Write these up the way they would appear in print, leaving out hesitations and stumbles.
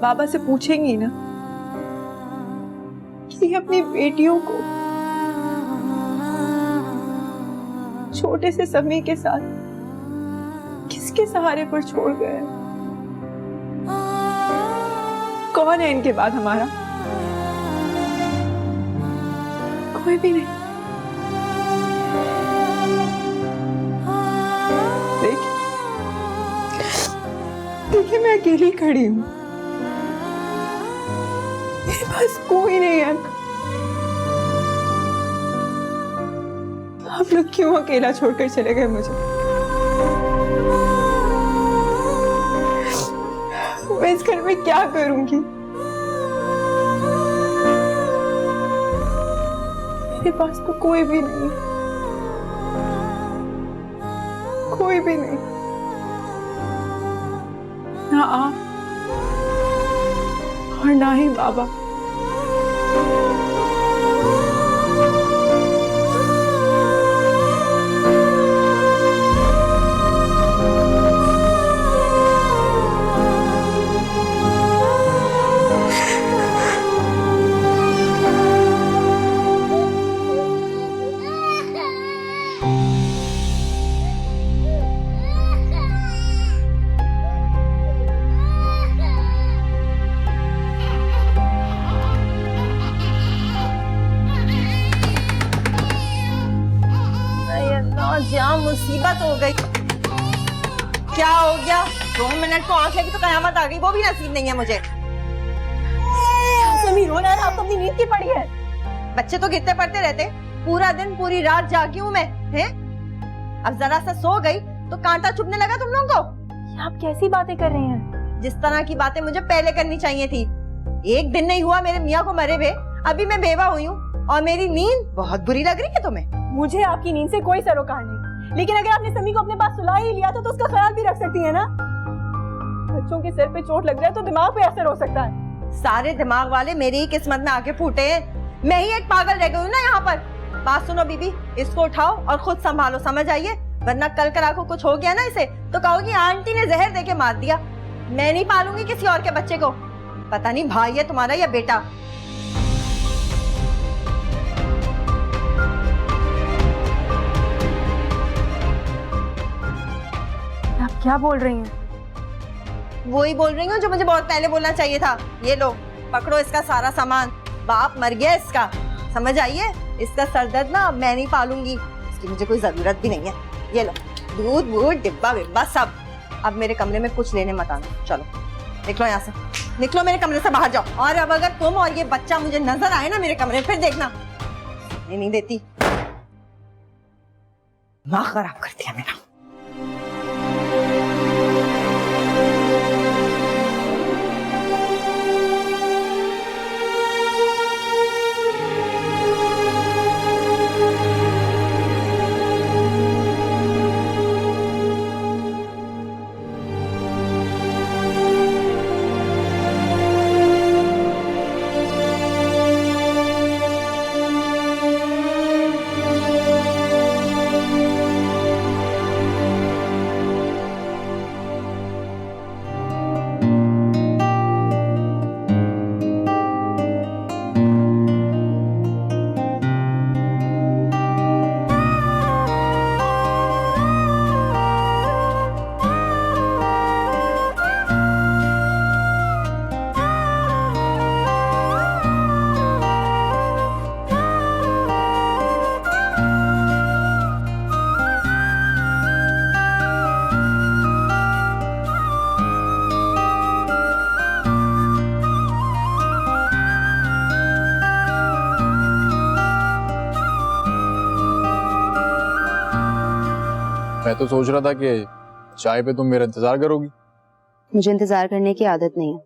बाबा से पूछेंगी ना कि अपनी बेटियों को छोटे से समय के साथ किसके सहारे पर छोड़ गए? कौन है इनके बाद हमारा? कोई भी नहीं। देखिए मैं अकेली खड़ी हूँ, मेरे पास कोई नहीं है। आप लोग क्यों अकेला छोड़कर चले गए मुझे? मैं इस घर में क्या करूंगी? मेरे पास तो कोई भी नहीं, कोई भी नहीं, ना आप और ना ही बाबा। क्या मुसीबत हो गई? क्या हो गया? 2 मिनट को आंख लगी तो कयामत आ गई, वो भी नसीब नहीं है मुझे। समीर रो रहा है, आप तो अपनी नींद की पड़ी है। बच्चे तो गिरते पड़ते रहते, पूरा दिन पूरी रात जागी हूँ मैं, हैं? अब जरा सा सो गई तो कांटा चुभने लगा तुम लोगों को। आप कैसी बातें कर रही हैं? जिस तरह की बातें मुझे पहले करनी चाहिए थी। एक दिन नहीं हुआ मेरे मियाँ को मरे हुए, अभी मैं बेवा हुई हूँ और मेरी नींद बहुत बुरी लग रही है तुम्हें। मुझे आपकी नींद से कोई सरोकार नहीं, लेकिन अगर आपने समी को अपने पास सुला ही लिया तो उसका ख्याल भी रख सकती है ना। बच्चों के सिर पे चोट लग जाए तो दिमाग पे असर हो सकता है। सारे दिमाग वाले मेरी ही किस्मत में आके फूटे हैं, मैं ही एक पागल रह गई हूँ ना यहाँ पर। बात सुनो बीबी, इसको उठाओ और खुद संभालो, समझ आइए, वरना कल कर आपको कुछ हो गया ना इसे तो कहोगी आंटी ने जहर देके मार दिया। मैं नहीं पालूंगी किसी और के बच्चे को, पता नहीं भाई है तुम्हारा या बेटा। आप क्या बोल रही हैं? वही बोल रही हूँ जो मुझे बहुत पहले बोलना चाहिए था। ये लो पकड़ो इसका सारा सामान, बाप मर गया इसका, समझ आइए। इसका सरदर्द ना मैं नहीं पालूंगी, इसकी मुझे कोई जरूरत भी नहीं है। ये लो दूध वूध डिब्बा विब्बा सब। अब मेरे कमरे में कुछ लेने मत आना, चलो निकलो यहाँ से, निकलो मेरे कमरे से बाहर जाओ। और अब अगर तुम और ये बच्चा मुझे नजर आए ना मेरे कमरे में, फिर देखना नहीं देती, दिमाग खराब कर दिया मेरा। मैं तो सोच रहा था कि चाय पे तुम मेरा इंतजार करोगी। मुझे इंतजार करने की आदत नहीं है।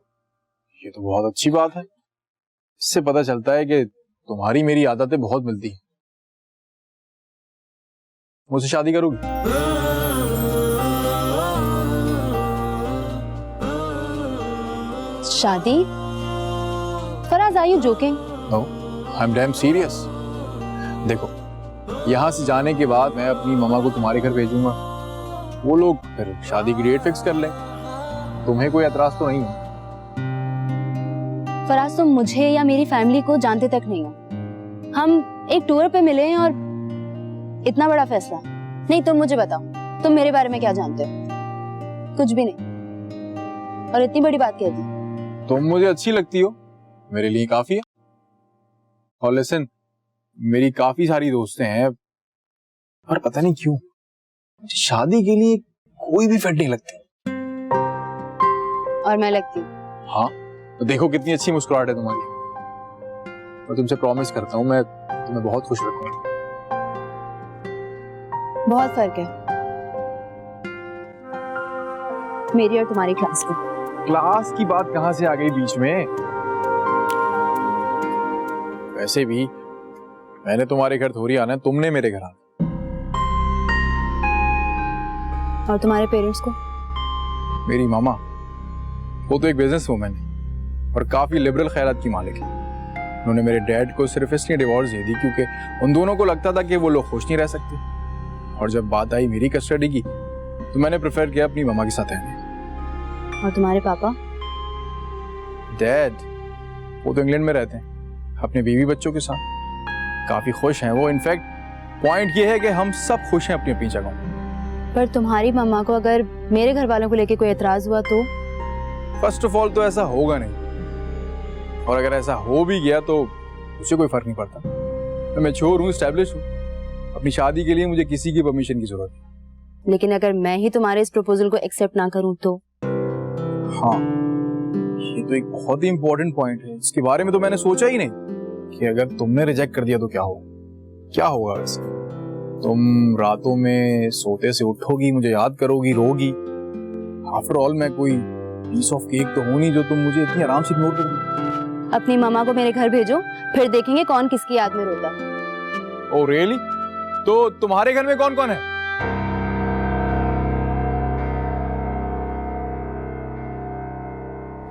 ये तो बहुत अच्छी बात है, इससे पता चलता है कि तुम्हारी मेरी आदतें बहुत मिलती हैं। मुझसे शादी करोगी? शादी? Faraz, are you joking? No, I am damn serious. देखो, यहाँ से जाने के बाद मैं अपनी मम्मा को तुम्हारे घर भेजूंगा, वो लोग फिर शादी की डेट फिक्स कर लें। तुम्हें कोई एतराज तो नहीं है? फराज, तुम मुझे या मेरी फैमिली को जानते तक नहीं हो। हम एक टूर पे मिले हैं और इतना बड़ा फैसला। नहीं, तुम मुझे बताओ, तुम मेरे बारे में क्या जानते हो? कुछ भी नहीं, और इतनी बड़ी बात कह दी। तुम मुझे अच्छी लगती हो, मेरे लिए काफी है। और लिसन, मेरी काफी सारी दोस्तें हैं, पर पता नहीं क्यों मुझे शादी के लिए कोई भी फिट नहीं लगती। और मैं लगती हूँ? हाँ, तो देखो कितनी अच्छी मुस्कुराहट है तुम्हारी। मैं तुमसे प्रॉमिस करता हूँ, मैं तुम्हें बहुत खुश रखूंगा। बहुत फर्क है मेरी और तुम्हारी क्लास में। क्लास की बात कहां से आ गई बीच में? वैसे भी मैंने तुम्हारे घर थोड़ी आना है, तुमने मेरे घर आना। और तुम्हारे पेरेंट्स को? मेरी मामा, वो तो एक बिजनेस वूमेन है और काफी लिबरल ख्यालात की मालिक है। उन्होंने मेरे डैड को सिर्फ इसलिए डिवोर्स दे दी क्योंकि उन दोनों को लगता था कि वो लोग खुश नहीं रह सकते। और जब बात आई मेरी कस्टडी की, तो मैंने प्रेफर किया अपनी मामा के साथ रहने। और तुम्हारे पापा? डैड, वो तो इंग्लैंड में रहते हैं अपने बीवी बच्चों के साथ, काफी खुश हैं वो। इनफैक्ट पॉइंट ये है कि हम सब खुश हैं अपनी अपनी जगह। पर तुम्हारी मम्मा को अगर मेरे घर वालों को लेके कोई एतराज हुआ तो? फर्स्ट ऑफ ऑल तो ऐसा होगा नहीं, और अगर ऐसा हो भी गया तो उसे कोई फर्क नहीं पड़ता। मैं मैच्योर हूँ, एस्टैब्लिश हूँ, अपनी शादी के लिए मुझे किसी की परमिशन की जरूरत नहीं। लेकिन अगर मैं ही तुम्हारे इस प्रपोजल को एक्सेप्ट ना करूं तो? हाँ, ये तो एक बहुत ही इंपॉर्टेंट पॉइंट है। इसके बारे में तो मैंने सोचा ही नहीं कि अगर तुमने रिजेक्ट कर दिया तो क्या होगा। क्या होगा वैसे? तुम रातों में सोते से उठोगी, मुझे याद करोगी, रोगी। आफ्टर ऑल मैं कोई पीस ऑफ केक तो हूं नहीं जो तुम मुझे इतनी आराम से इग्नोर कर दो। अपनी मामा को मेरे घर भेजो, फिर देखेंगे कौन किसकी याद में रोता है। Oh really? तो तुम्हारे घर में कौन कौन है?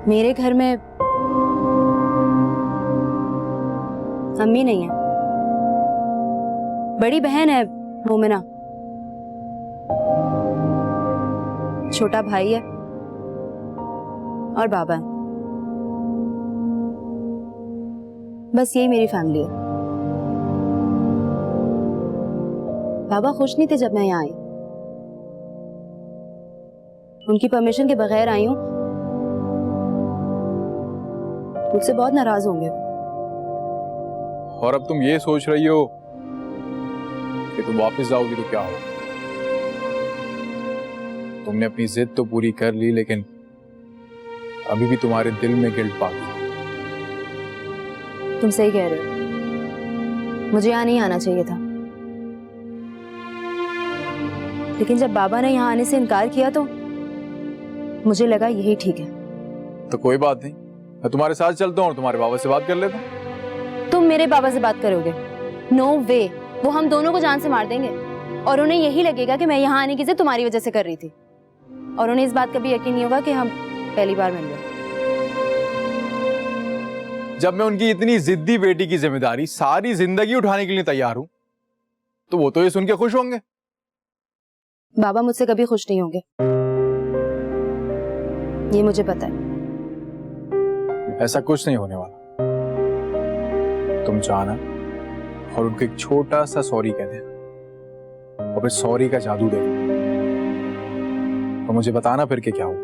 मेरे घर में अम्मी नहीं है, बड़ी बहन है मोमिना, छोटा भाई है और बाबा है। बस यही मेरी फैमिली है। बाबा खुश नहीं थे जब मैं यहाँ आई, उनकी परमिशन के बगैर आई हूं। मुझसे बहुत नाराज होंगे। और अब तुम ये सोच रही हो कि तुम वापस जाओगी तो क्या हो? तुमने अपनी जिद तो पूरी कर ली, लेकिन अभी भी तुम्हारे दिल में गिल्ट बाकी है। तुम सही कह रहे हो, मुझे यहाँ नहीं आना चाहिए था। लेकिन जब बाबा ने यहाँ आने से इनकार किया तो मुझे लगा यही ठीक है। तो कोई बात नहीं, मैं तुम्हारे साथ चलता हूँ और तुम्हारे बाबा से बात कर लेता हूँ। तुम मेरे बाबा से बात करोगे? नो वे, वो हम दोनों को जान से मार देंगे और उन्हें यही लगेगा कि मैं यहाँ आने की जिद तुम्हारी वजह से कर रही थी, और उन्हें इस बात का भी यकीन नहीं होगा कि हम पहली बार मिल रहे। जब मैं उनकी इतनी जिद्दी बेटी की जिम्मेदारी सारी जिंदगी उठाने के लिए तैयार हूं, तो वो तो ये सुन के खुश होंगे। बाबा मुझसे कभी खुश नहीं होंगे, ये मुझे पता है। ऐसा कुछ नहीं होने वाला। तुम जाना और उनको एक छोटा सा सॉरी कह देना, और फिर सॉरी का जादू देखना, और मुझे बताना फिर के क्या हो।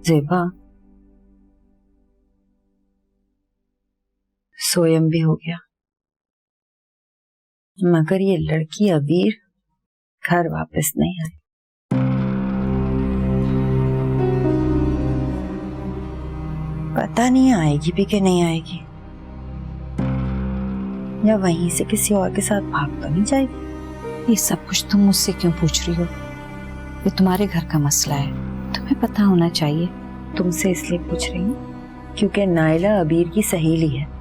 ज़ेबा, सोयम भी हो गया। मगर ये लड़की अबीर घर वापस नहीं आई। पता नहीं आएगी भी कि नहीं आएगी, या वहीं से किसी और के साथ भाग तो नहीं जाएगी। ये सब कुछ तुम मुझसे क्यों पूछ रही हो? ये तुम्हारे घर का मसला है, तुम्हें पता होना चाहिए। तुमसे इसलिए पूछ रही हूँ क्योंकि नाइला अबीर की सहेली है।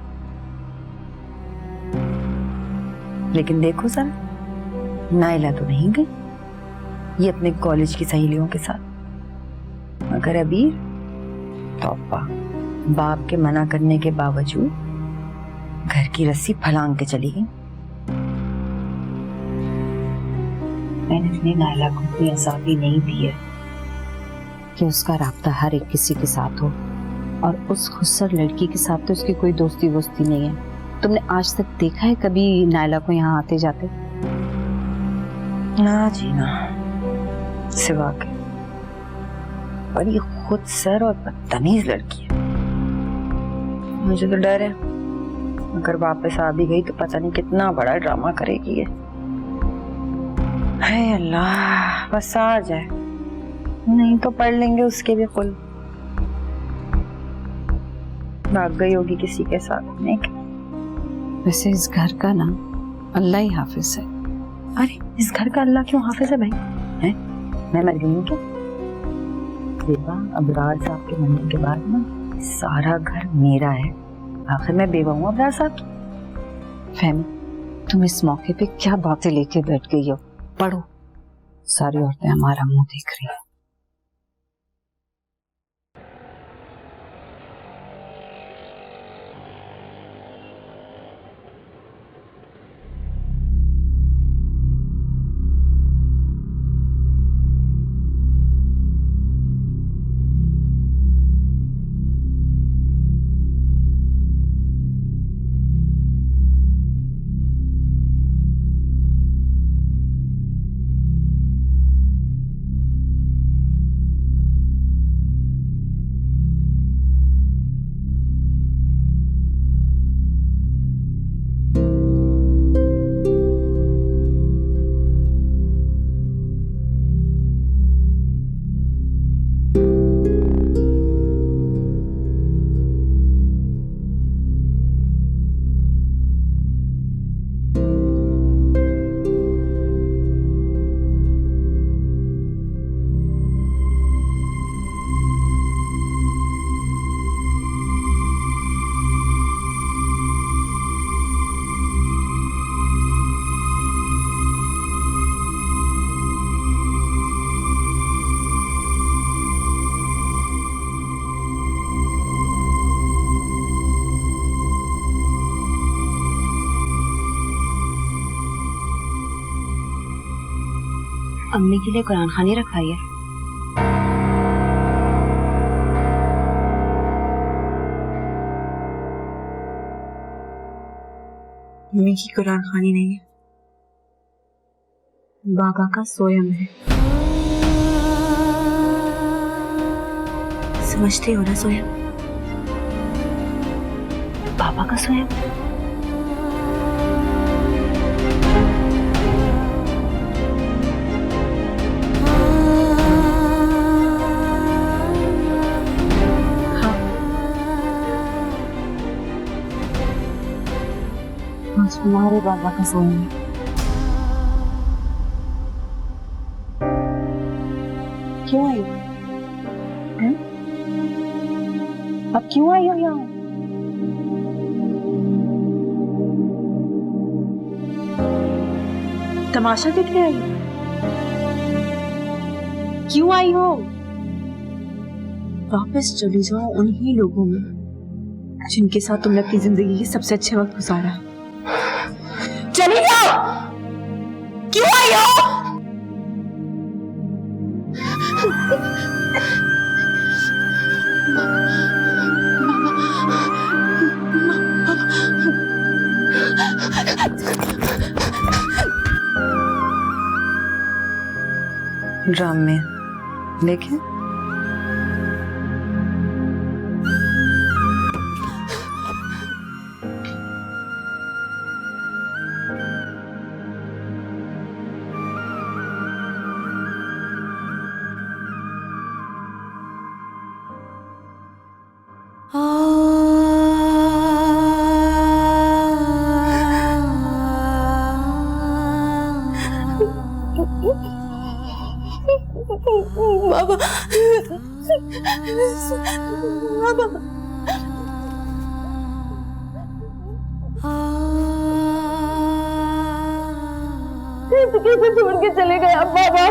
लेकिन देखो जरा, नाइला तो नहीं गई, ये अपने कॉलेज की सहेलियों के साथ। मगर अबीर तौबा, बाप के मना करने के बावजूद घर की रस्सी फलांग के चली गई। मैंने अपनी नाइला को इतनी आजादी नहीं दी है कि उसका राब्ता हर एक किसी के साथ हो, और उस खुसर लड़की के साथ तो उसकी कोई दोस्ती वोस्ती नहीं है। तुमने आज तक देखा है कभी नाइला को यहाँ आते जाते? ना जी ना, सिवा के। पर ये खुद सर और बदतमीज लड़की है। मुझे तो डर है, अगर वापस आ भी गई तो पता नहीं कितना बड़ा ड्रामा करेगी ये। है अल्लाह, बस आ जाए, नहीं तो पढ़ लेंगे उसके भी फुल। भाग गई होगी किसी के साथ, नहीं? वैसे इस घर का ना अल्लाह ही हाफिज है। अरे इस घर का अल्लाह क्यों हाफिज है भाई? हैं? मैं मर गई हूँ क्या? बेवा, अबरार साहब के मरने के बाद ना सारा घर मेरा है। आखिर मैं बेवा हूँ अबरार साहब की। फहमी, तुम इस मौके पे क्या बातें लेके बैठ गई हो? पढ़ो, सारी औरतें हमारा मुंह देख रही हैं। अम्मी के लिए कुरान खानी रखाई है। अम्मी की कुरान खानी नहीं है, बाबा का सोयम है। समझते हो ना सोयम? बाबा का सोयम? तुम्हारे बाबा का सोना है। क्यों आई हो? अब क्यों आई हो यहाँ? तमाशा देखने आई हो? क्यों आई हो? वापस चली जाओ उन्हीं लोगों में जिनके साथ तुमने अपनी जिंदगी के सबसे अच्छे वक्त गुजारा। चली जाओ। क्यों आई हो? ड्राम में देखें, बाबा बाबा कैसे छोड़ के चले गए आप बाबा?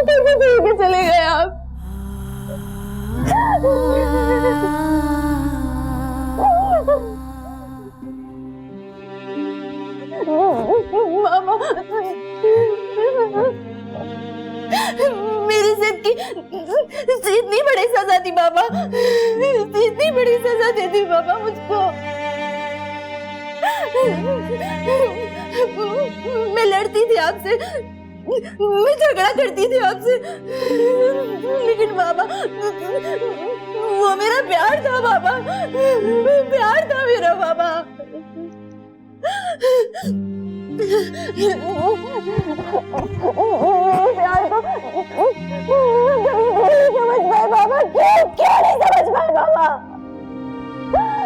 कैसे छोड़ के चले गए आप? बाबा मेरी जिद की इतनी बड़ी सजा दी बाबा, इतनी बड़ी सजा दे दी बाबा मुझको। मैं लड़ती थी आपसे, मैं झगड़ा करती थी आपसे, लेकिन बाबा वो मेरा प्यार था बाबा, प्यार था मेरा बाबा। प्यार तो समझ पाए बाबा, क्यों नहीं समझ पाए बाबा,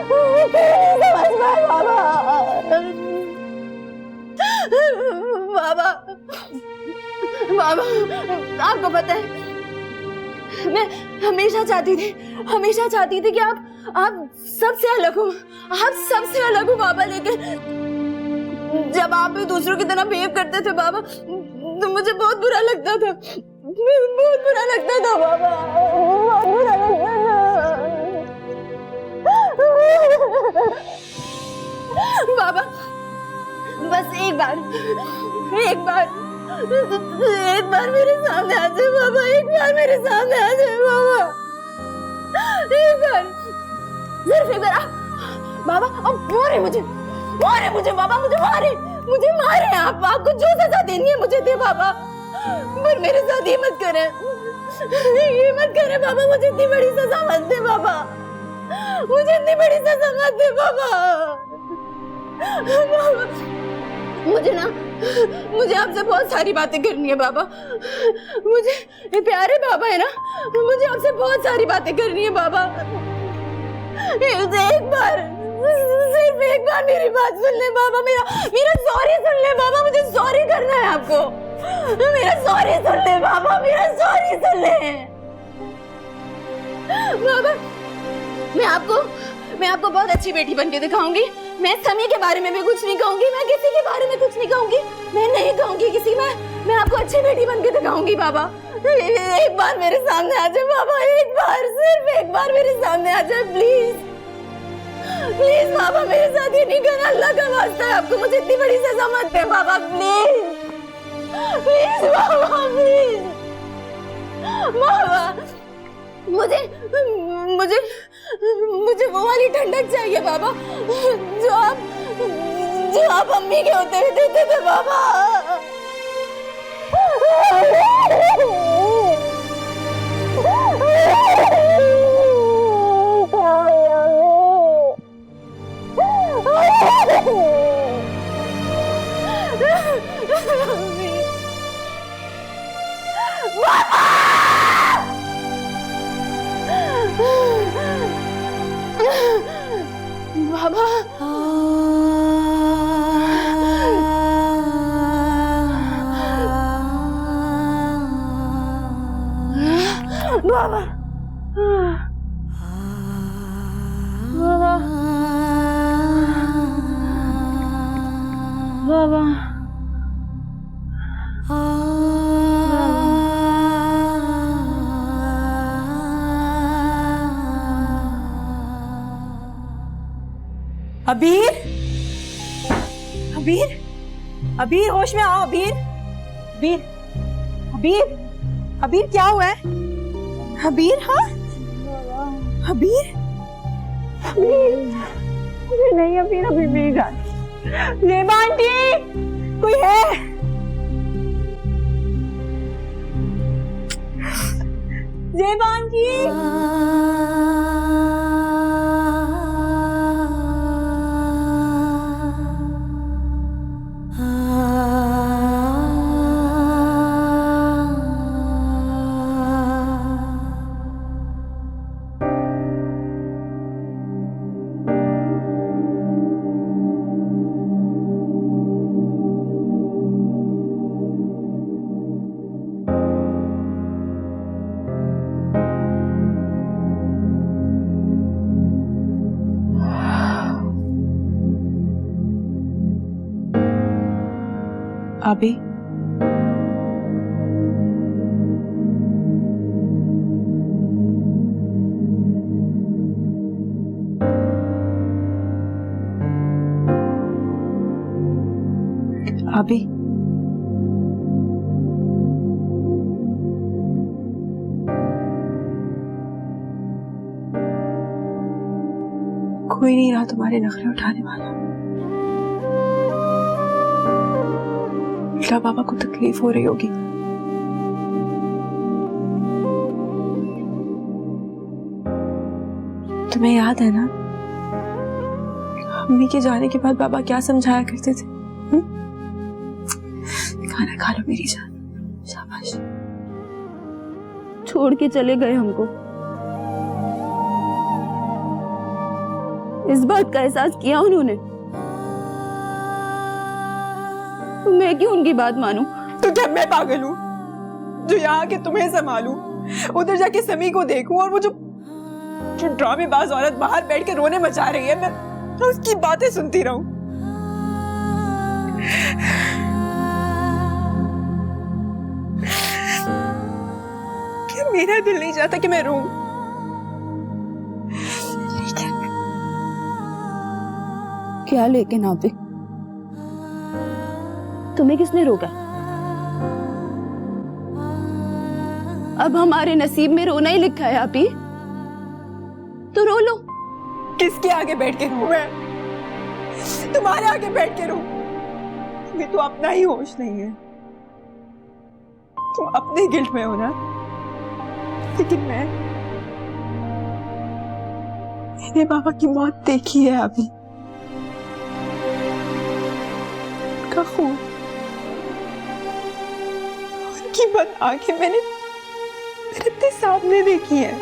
क्यों नहीं समझ पाए बाबा? बाबा बाबा आपको पता है मैं हमेशा चाहती थी कि आप सबसे अलग हो, आप सबसे अलग हो बाबा। लेकिन जब आप भी दूसरों की तरह बिहेव करते थे बाबा तो मुझे बहुत बुरा लगता था, बहुत बुरा लगता था बाबा, बहुत बुरा लगता था बाबा। बस एक बार मेरे सामने आ जाए बाबा, एक बार मेरे सामने आ जाए बाबा, एक बार, सिर्फ एक बार। बाबा अब मारे मुझे बाबा, मुझे मारे आप, आपको जो सजा देनी है मुझे दे बाबा, पर मेरे साथ ये मत करें बाबा, मुझे इतनी बड़ी सजा मत दे बाबा, मुझे इतनी बड़ी सजा मत दे बाबा। मुझे आपसे बहुत सारी बातें करनी है बाबा, मुझे प्यारे बाबा है ना, मुझे आपसे बहुत सारी बातें करनी है बाबा। सिर्फ एक बार मेरी बात सुन ले बाबा, मेरा सॉरी सुन ले बाबा, मुझे सॉरी करना है आपको, मेरा सॉरी सुन ले बाबा, मेरा सॉरी सुन ले बाबा। मैं आपको बहुत अच्छी बेटी बनके दिखाऊंगी, मैं समी के बारे में भी कुछ नहीं कहूंगी, मैं किसी के बारे में कुछ नहीं कहूंगी, मैं नहीं कहूंगी किसी में, मैं आपको अच्छी बेटी बनके दिखाऊंगी बाबा। एक बार मेरे सामने आ जाए बाबा, एक बार, सिर्फ एक बार मेरे सामने आ जाए प्लीज, प्लीज बाबा, मेरे साथ ये नहीं करना, अल्लाह का वास्ता है आपको, मुझे इतनी बड़ी सजा मत दे बाबा, प्लीज प्लीज बाबा, प्लीज बाबा। मुझे वो वाली ठंडक चाहिए बाबा जो आप अम्मी के होते हुए देते थे बाबा। बाबा बाबा बाबा अबीर, अबीर, अबीर होश में आओ अबीर, अबीर, अबीर, अबीर क्या हुआ है? अबीर, हाँ अबीर, नहीं अबीर, अबीर मेरी जान, जेबा आंटी कोई है? जेबा आंटी, भाभी भाभी कोई नहीं रहा तुम्हारे नखरे उठाने वाला। उल्टा बाबा को तकलीफ हो रही होगी। तुम्हें याद है ना अम्मी के जाने के बाद बाबा क्या समझाया करते थे? खाना खा लो मेरी जान, शाबाश। छोड़ के चले गए हमको। इस बात का एहसास किया उन्होंने, तो मैं क्यों उनकी बात मानूं? तो क्या मैं पागल हूँ जो यहाँ के तुम्हें संभालूं, उधर जाके समी को देखूं और वो जो ड्रामेबाज औरत बाहर बैठ के रोने मचा रही है, मैं उसकी बातें सुनती रहूं? क्या मेरा दिल नहीं चाहता कि मैं रोऊं? क्या लेकिन आप तुम्हें किसने रोका? अब हमारे नसीब में रोना ही लिखा है आप ही, तो रो लो। किसके आगे बैठ के रो? मैं तुम्हारे आगे बैठ के रो? तुम्हें तो अपना ही होश नहीं है, तुम अपने गिल्ट में हो ना। लेकिन मैंने बाबा की मौत देखी है अभी। उनका खून, उनकी बद आंखें मैंने अपने सामने देखी है।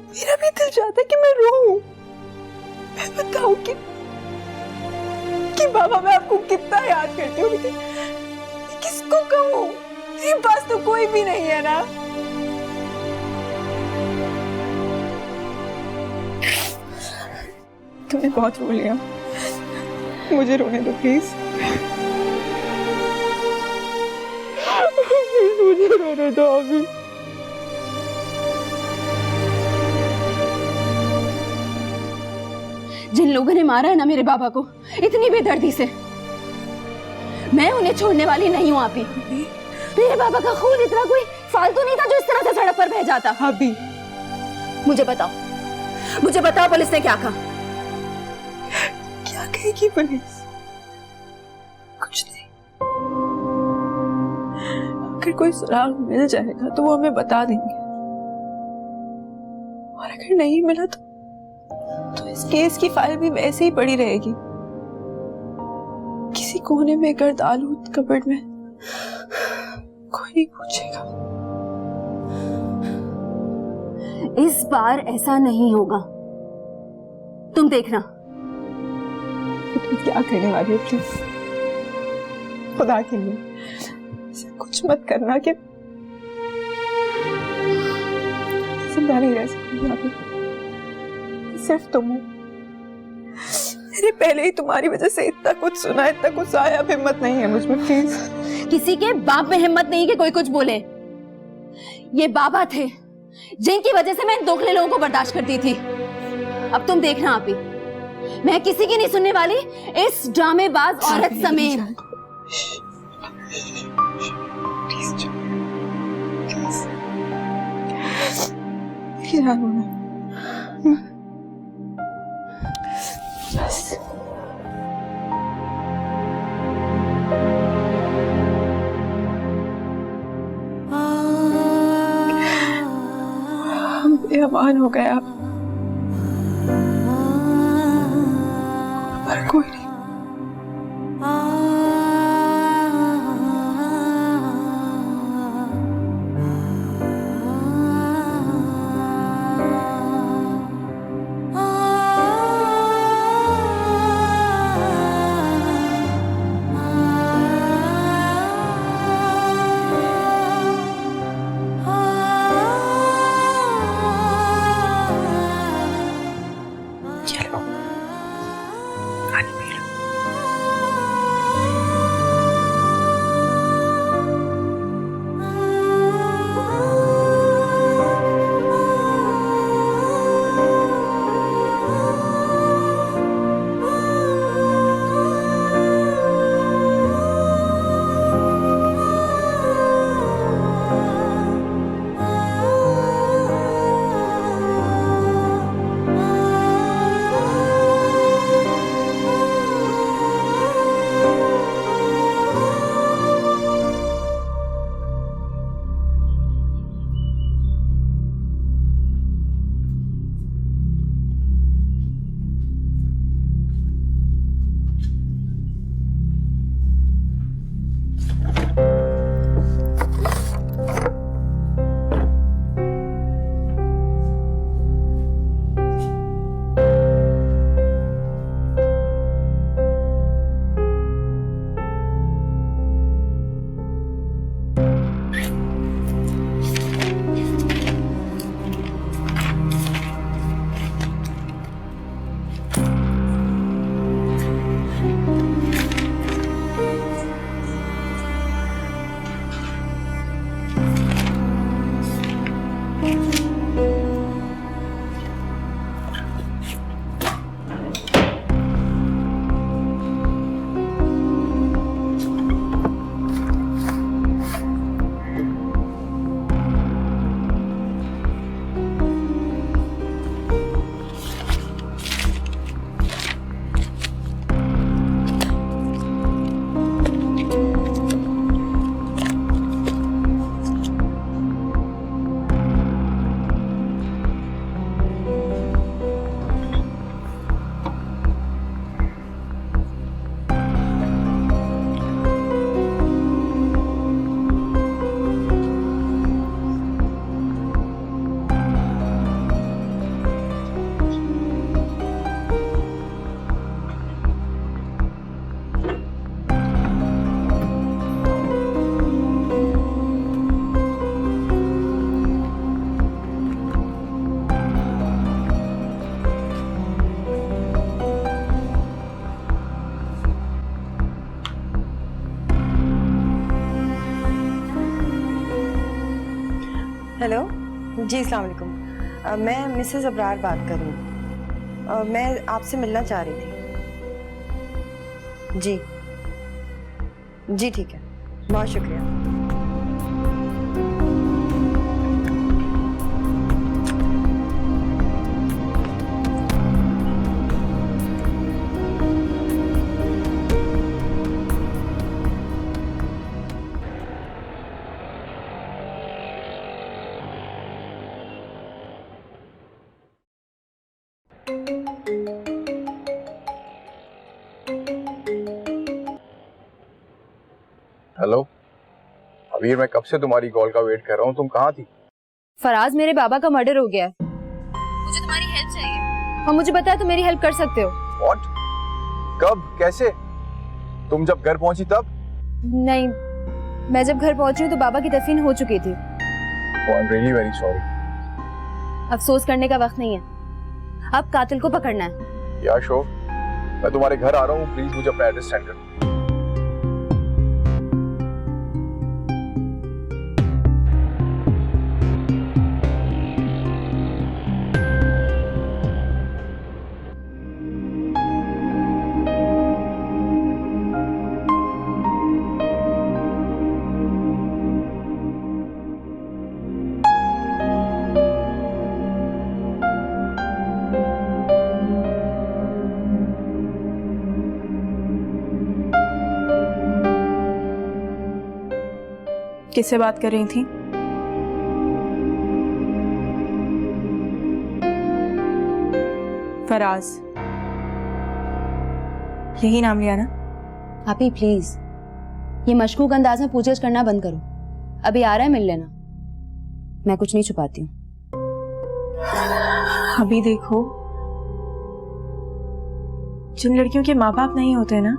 मेरा भी दिल चाहता है कि मैं रोऊं, मैं बताऊं कि बाबा मैं आपको कितना याद करती हूँ, लेकिन किसको कहूँ? मेरे पास तो कोई भी नहीं है ना। तुमने बहुत रो लिया, मुझे रोने दो प्लीज। मुझे रोने दो अभी। जिन लोगों ने मारा है ना मेरे बाबा को इतनी बेदर्दी से, मैं उन्हें छोड़ने वाली नहीं हूँ। आप ही, मेरे बाबा का खून इतना कोई फालतू नहीं था जो इस तरह से सड़क पर बह जाता। अभी मुझे बताओ पुलिस ने क्या कहा? क्या कहेगी पुलिस? कुछ नहीं। अगर कोई सुराग मिल जाएगा तो वो हमें बता देंगे, और अगर नहीं मिला तो इस केस की फाइल भी वैसे ही पड़ी रहेगी, किसी कोने में गर्द आलूद कबर्ड में। कोई नहीं पूछेगा। इस बार ऐसा नहीं होगा, तुम देखना। तुम क्या करने वाली हो? प्लीज खुदा के लिए ऐसा कुछ मत करना कि जिंदा नहीं रह सकूंगी। आप सिर्फ तुम हो। मैंने पहले ही तुम्हारी वजह से इतना कुछ सुना, इतना कुछ आया, अब हिम्मत नहीं है मुझ में। प्लीज। किसी के बाप में हिम्मत नहीं कि कोई कुछ बोले। ये बाबा थे जिनकी वजह से मैं इन दोखले लोगों को बर्दाश्त करती थी। अब तुम देखना आप ही, मैं किसी की नहीं सुनने वाली, इस ड्रामेबाज औरत समेत। बस हम बेईमान हो गए अब, पर कोई नहीं। हेलो जी, अस्सलाम वालेकुम। मैं मिसेस अबरार बात कर रही हूँ। मैं आपसे मिलना चाह रही थी। जी जी ठीक है, बहुत शुक्रिया। हेलो अबीर, मैं कब से तुम्हारी कॉल का वेट कर रहा हूँ, तुम कहाँ थी? फराज, मेरे बाबा का मर्डर हो गया है। मुझे तुम्हारी हेल्प चाहिए और मुझे पता है तुम मेरी हेल्प कर सकते हो। What? कब, कैसे? तुम जब घर पहुंची तब? नहीं, मैं जब घर पहुंची हूँ तो बाबा की दफन हो चुकी थी। Oh, I'm really very sorry. अफसोस करने का वक्त नहीं है, अब कातिल को पकड़ना है। या शो, मैं तुम्हारे घर आ रहा हूँ, प्लीज मुझे अपना एड्रेस सेंड कर। किससे बात कर रही थी? फराज, यही नाम लिया ना? आपी प्लीज, ये मशकूक अंदाज में पूछताछ करना बंद करो। अभी आ रहा है, मिल लेना। मैं कुछ नहीं छुपाती हूँ। अभी देखो, जिन लड़कियों के माँ बाप नहीं होते ना,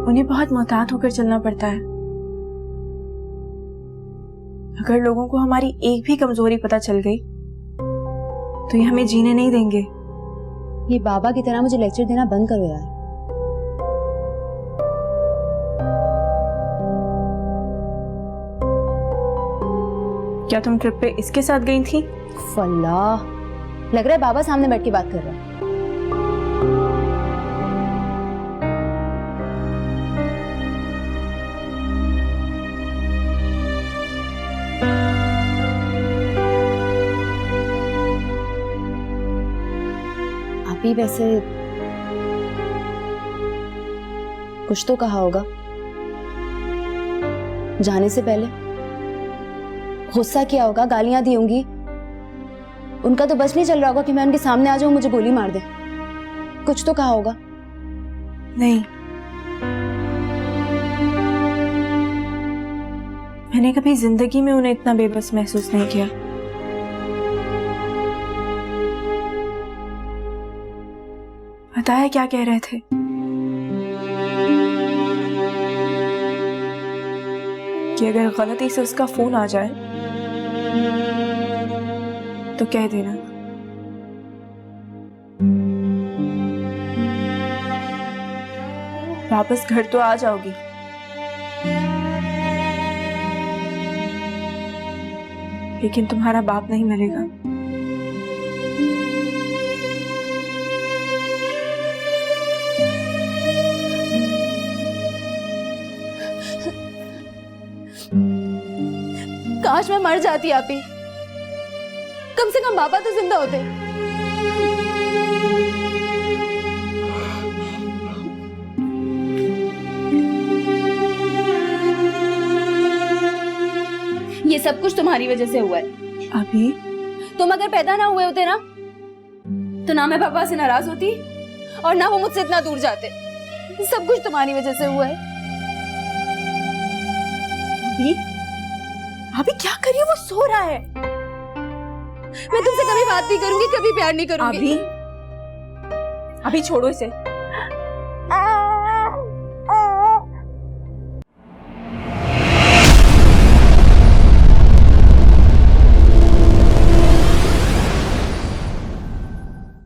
उन्हें बहुत मोहतात होकर चलना पड़ता है। अगर लोगों को हमारी एक भी कमजोरी पता चल गई तो ये हमें जीने नहीं देंगे। ये बाबा की तरह मुझे लेक्चर देना बंद करो यार। क्या तुम ट्रिप पे इसके साथ गई थी? फल्लाह, लग रहा है बाबा सामने बैठ के बात कर रहा है। आपी वैसे कुछ तो कहा होगा जाने से पहले, गुस्सा किया होगा, गालियां दी होंगी। उनका तो बस नहीं चल रहा होगा कि मैं उनके सामने आ जाऊं, मुझे गोली मार दे। कुछ तो कहा होगा। नहीं, मैंने कभी जिंदगी में उन्हें इतना बेबस महसूस नहीं किया। बताया क्या कह रहे थे? कि अगर गलती से उसका फोन आ जाए तो कह देना। वापस घर तो आ जाओगी, लेकिन तुम्हारा बाप नहीं मिलेगा। काश मैं मर जाती आपी, कम से कम बाबा तो जिंदा होते। ये सब कुछ तुम्हारी वजह से हुआ है। अभी तुम अगर पैदा ना हुए होते ना, तो ना मैं पापा से नाराज होती और ना वो मुझसे इतना दूर जाते। सब कुछ तुम्हारी वजह से हुआ है। अभी क्या करिए, वो सो रहा है। मैं तुमसे कभी बात नहीं करूंगी, कभी प्यार नहीं करूंगी। अभी छोड़ो इसे।